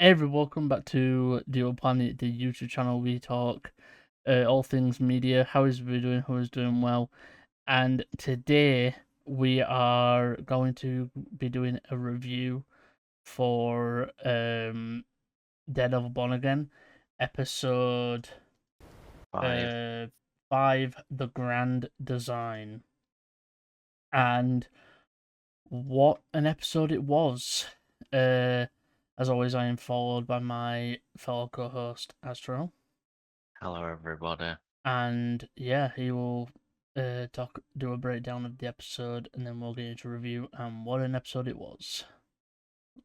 Everyone, welcome back to the Planet, the YouTube channel. We talk all things media. How is we doing? Who is doing well? And today we are going to be doing a review for Daredevil Born Again, episode 5. 5, The Grand Design. And what an episode it was! As always, I am followed by my fellow co-host Aztrael. Hello, everybody. And yeah, he will do a breakdown of the episode, and then we'll get into review. And what an episode it was!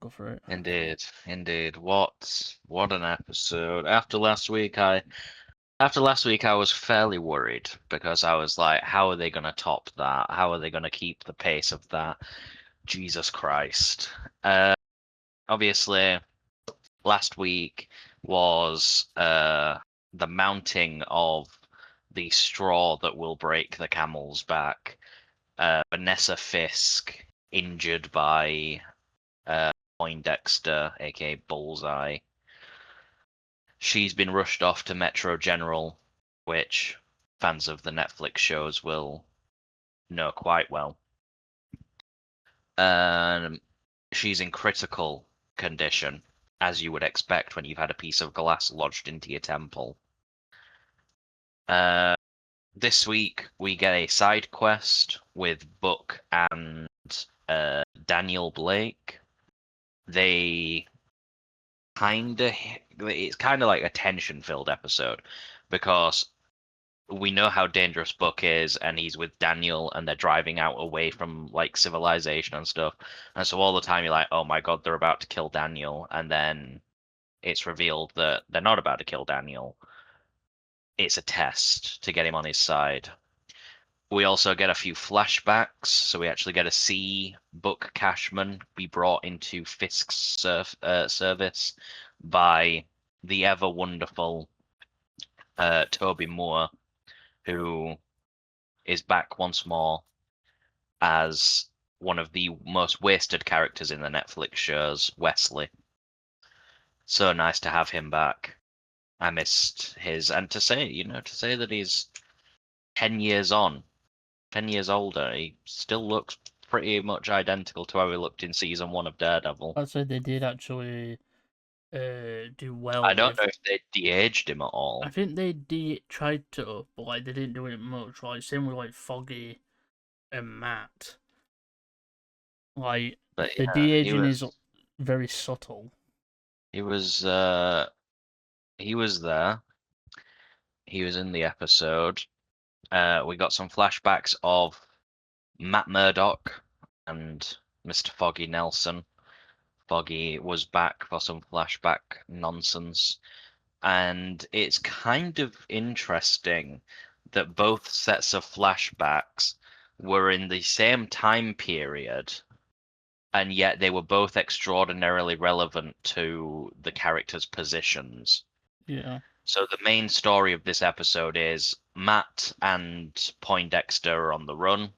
Go for it. Indeed. What an episode. After last week, I was fairly worried because I was like, how are they going to top that? How are they going to keep the pace of that? Jesus Christ. Obviously, last week was the mounting of the straw that will break the camel's back. Vanessa Fisk injured by Poindexter, aka Bullseye. She's been rushed off to Metro General, which fans of the Netflix shows will know quite well. She's in critical condition, as you would expect when you've had a piece of glass lodged into your temple. This week we get a side quest with Buck and Daniel Blake. It's kind of like a tension-filled episode because we know how dangerous Buck is, and he's with Daniel, and they're driving out away from like civilization and stuff. And so all the time you're like, oh my god, they're about to kill Daniel, and then it's revealed that they're not about to kill Daniel. It's a test to get him on his side. We also get a few flashbacks, so we actually get to see Buck Cashman be brought into Fisk's service by the ever wonderful Toby Moore, who is back once more as one of the most wasted characters in the Netflix shows, Wesley. So nice to have him back. I missed and to say that he's 10 years on, 10 years older, he still looks pretty much identical to how he looked in season 1 of Daredevil. I'd say they did actually do well I don't with. know if they de-aged him at all. I think tried to, but like they didn't do it much. Like same with like Foggy and Matt. Like But the yeah, de-aging is very subtle. he was he was there. He was in the episode. We got some flashbacks of Matt Murdock and Mr. Foggy Nelson. Foggy was back for some flashback nonsense. And it's kind of interesting that both sets of flashbacks were in the same time period, and yet they were both extraordinarily relevant to the characters' positions. Yeah. So the main story of this episode is Matt and Poindexter are on the run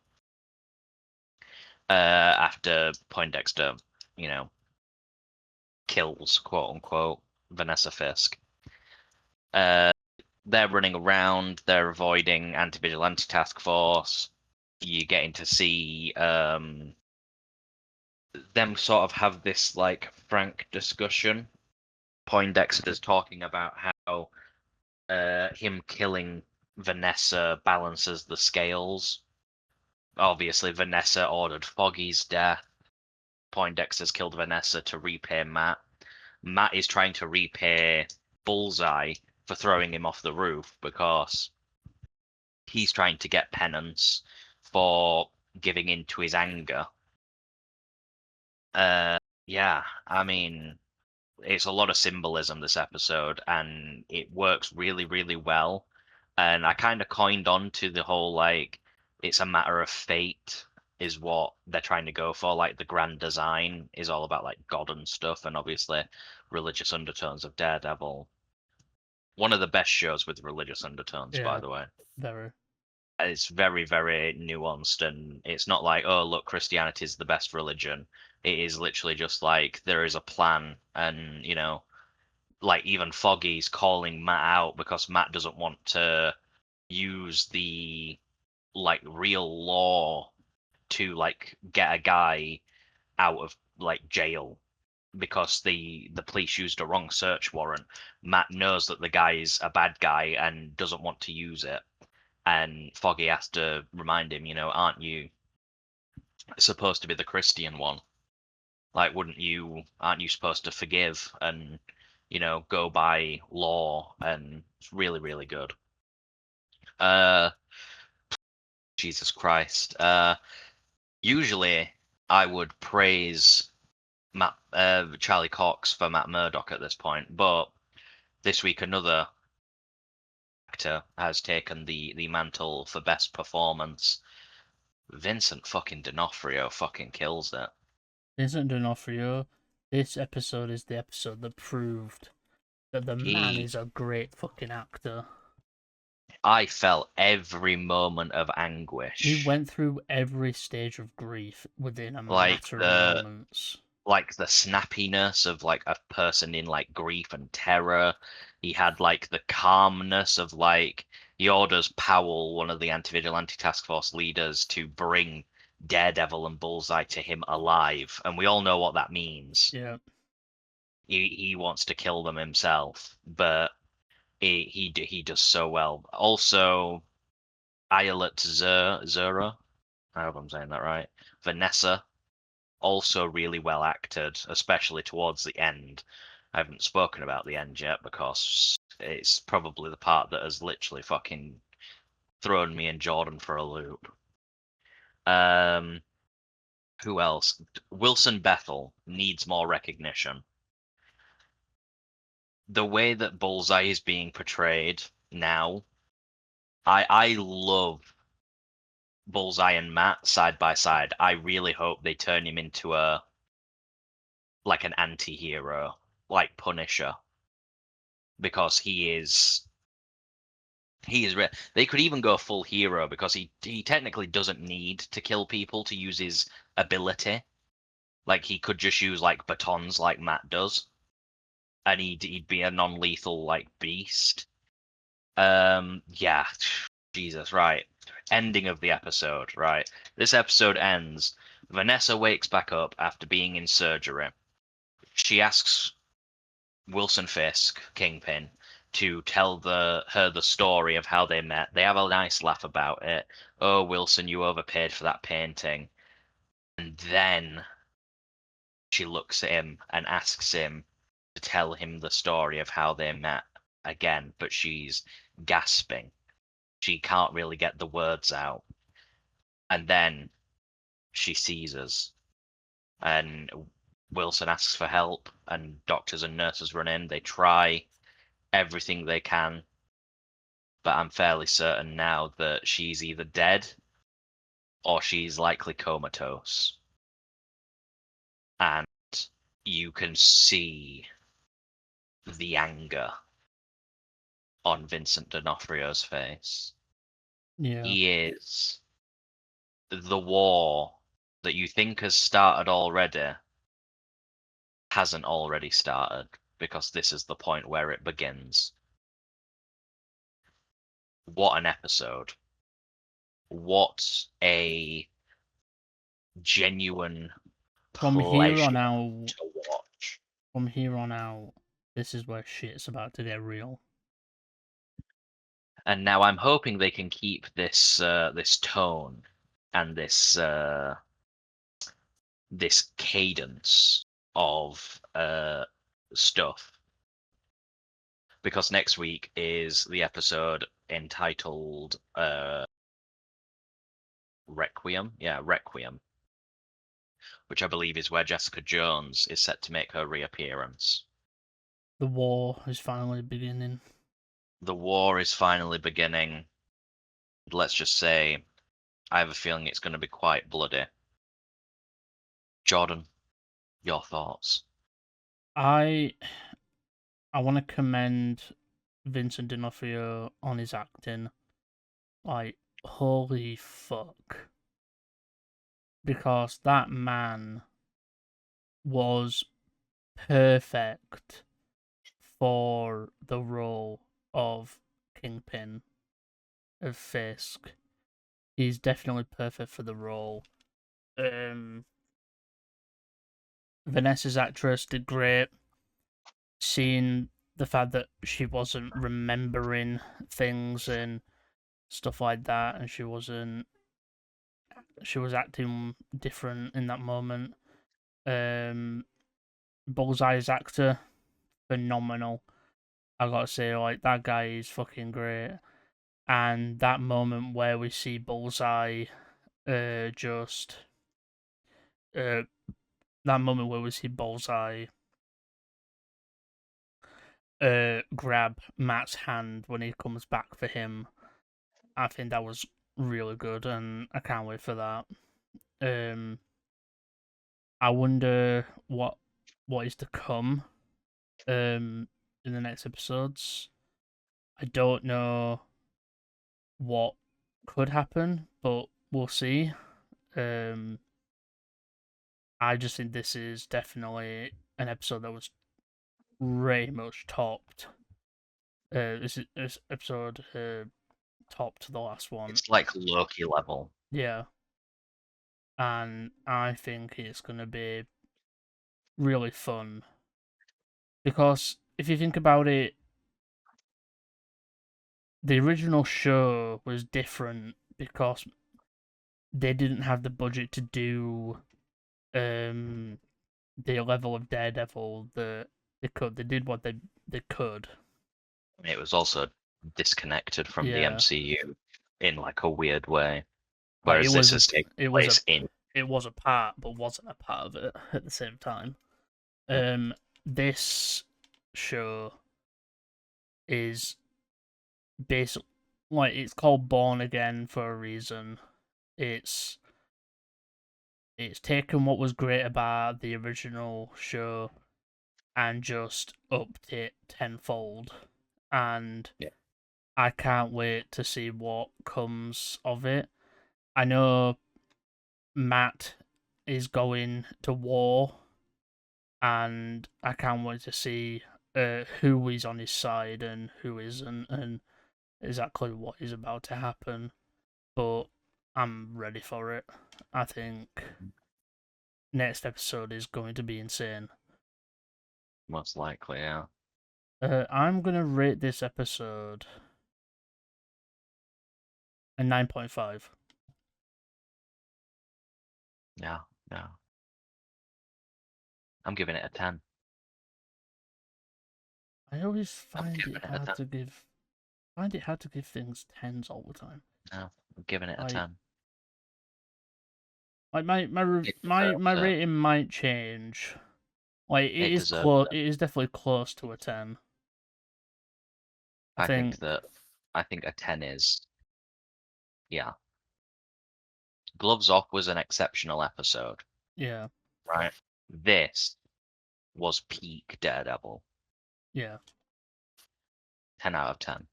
after Poindexter, kills, quote unquote, Vanessa Fisk. They're running around, they're avoiding anti-vigilante task force. You're getting to see them sort of have this like frank discussion. Poindexter's talking about how him killing Vanessa balances the scales. Obviously, Vanessa ordered Foggy's death. Poindexter's killed Vanessa to repay Matt. Matt is trying to repay Bullseye for throwing him off the roof because he's trying to get penance for giving in to his anger. Yeah, I mean, it's a lot of symbolism this episode, and it works really, really well. And I kind of coined on to the whole like it's a matter of fate is what they're trying to go for. Like the grand design is all about like God and stuff, and obviously religious undertones of Daredevil. One of the best shows with religious undertones, by Yeah. the way. Very. It's very, very nuanced, and it's not like, oh, look, Christianity is the best religion. It is literally just like there is a plan, and like even Foggy's calling Matt out because Matt doesn't want to use the like real law to like get a guy out of like jail because the police used a wrong search warrant. Matt knows that the guy is a bad guy and doesn't want to use it. And Foggy has to remind him, aren't you supposed to be the Christian one? Like, aren't you supposed to forgive and, go by law? And it's really, really good. Uh, Jesus Christ. Usually I would praise Charlie Cox for Matt Murdock at this point, but this week another actor has taken the mantle for best performance. Vincent fucking D'Onofrio fucking kills it. Vincent D'Onofrio, this episode is the episode that proved that the man He, is a great fucking actor. I felt every moment of He anguish, went through every stage of grief within a like matter of the moments. like the snappiness of like a person in like grief and terror. He had like the calmness of like he orders Powell, one of the anti-vigilante task force leaders, to bring Daredevil and Bullseye to him alive, and we all know what that means. Yeah. He wants to kill them himself, but he does so well. Also, Ayelet Zura, I hope I'm saying that right. Vanessa, also really well acted, especially towards the end. I haven't spoken about the end yet because it's probably the part that has literally fucking thrown me and Jordan for a loop. Um, who else? Wilson Bethel needs more recognition. The way that Bullseye is being portrayed now, I love Bullseye and Matt side by side. I really hope they turn him into like an anti-hero, like Punisher, because he is they could even go full hero because he technically doesn't need to kill people to use his ability. Like he could just use like batons like Matt does, and he'd be a non-lethal like beast. Yeah, Jesus, right. Ending of the episode, right. This episode ends. Vanessa wakes back up after being in surgery. She asks Wilson Fisk, Kingpin, to tell her the story of how they met. They have a nice laugh about it. Oh, Wilson, you overpaid for that painting. And then she looks at him and asks him to tell him the story of how they met again, but she's gasping. She can't really get the words out. And then she seizes, and Wilson asks for help, and doctors and nurses run in. They try everything they can, but I'm fairly certain now that she's either dead or she's likely comatose. And you can see the anger on Vincent D'Onofrio's face. Yeah. He is the war that you think has started already hasn't already started because this is the point where it begins. What an episode. What a genuine From here pleasure on out, to watch. from here on out, this is where shit's about to get real. And now I'm hoping they can keep this tone and this cadence of stuff because next week is the episode entitled Requiem. Yeah, Requiem, which I believe is where Jessica Jones is set to make her reappearance. The war is finally beginning. The war is finally beginning. Let's just say I have a feeling it's going to be quite bloody. Jordan, your thoughts? I want to commend Vincent D'Onofrio on his acting. Like, holy fuck. Because that man was perfect for the role of Kingpin, of Fisk. He's definitely perfect for the role. Vanessa's actress did great. Seeing the fact that she wasn't remembering things and stuff like that, and she was acting different in that moment. Bullseye's actor, phenomenal. I gotta say, like, that guy is fucking great. And that moment where we see Bullseye, just that moment where we see Bullseye grab Matt's hand when he comes back for him, I think that was really good, and I can't wait for that. I wonder what is to come in the next episodes. I don't know what could happen, but we'll see. I just think this is definitely an episode that was very much topped. This episode topped the last one. It's like Loki level. Yeah. And I think it's going to be really fun. Because if you think about it, the original show was different because they didn't have the budget to do the level of Daredevil that they could. They did what they could. It was also disconnected from the Yeah. MCU in like a weird way. Like, Whereas this has taken place in. It was a part, but wasn't a part of it at the same time. This show is basically, like, it's called Born Again for a reason. It's taken what was great about the original show and just upped it tenfold. And Yeah. I can't wait to see what comes of it. I know Matt is going to war, and I can't wait to see who is on his side and who isn't, and exactly what is about to happen. But I'm ready for it. I think next episode is going to be insane. Most likely, yeah. I'm gonna rate this episode a 9.5. No. I'm giving it a 10. I always find giving it it a hard 10. to give. Find it hard to give things 10s all the time. No, I'm giving it a Like, 10. Like my rating might change. Like, it is close. It is definitely close to a 10. I think a 10 is. Yeah. Gloves Off was an exceptional episode. Yeah. Right. This was peak Daredevil. Yeah. 10 out of 10.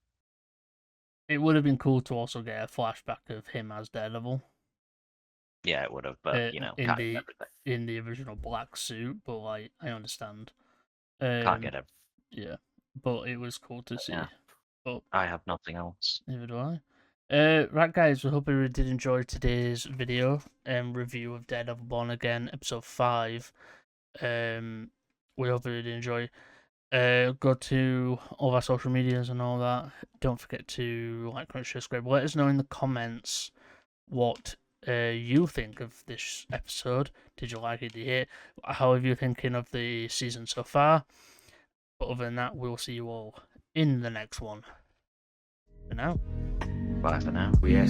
It would have been cool to also get a flashback of him as Daredevil. Yeah, it would have, but in the original black suit. But, like, I understand. Can't get it. Yeah, but it was cool to see. Yeah. But I have nothing else. neither do I. Right, guys, we hope you did enjoy today's video and review of Daredevil Born Again, episode 5. We hope you did enjoy. Go to all of our social medias and all that. Don't forget to like, comment, share, subscribe. Let us know in the comments what you think of this episode. Did you like it? Did you hate it? How are you thinking of the season so far? But other than that, we'll see you all in the next one. For now. Bye for now. Forget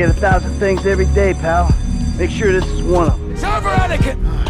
1,000 things every day, pal. Make sure this is one of them. Server etiquette!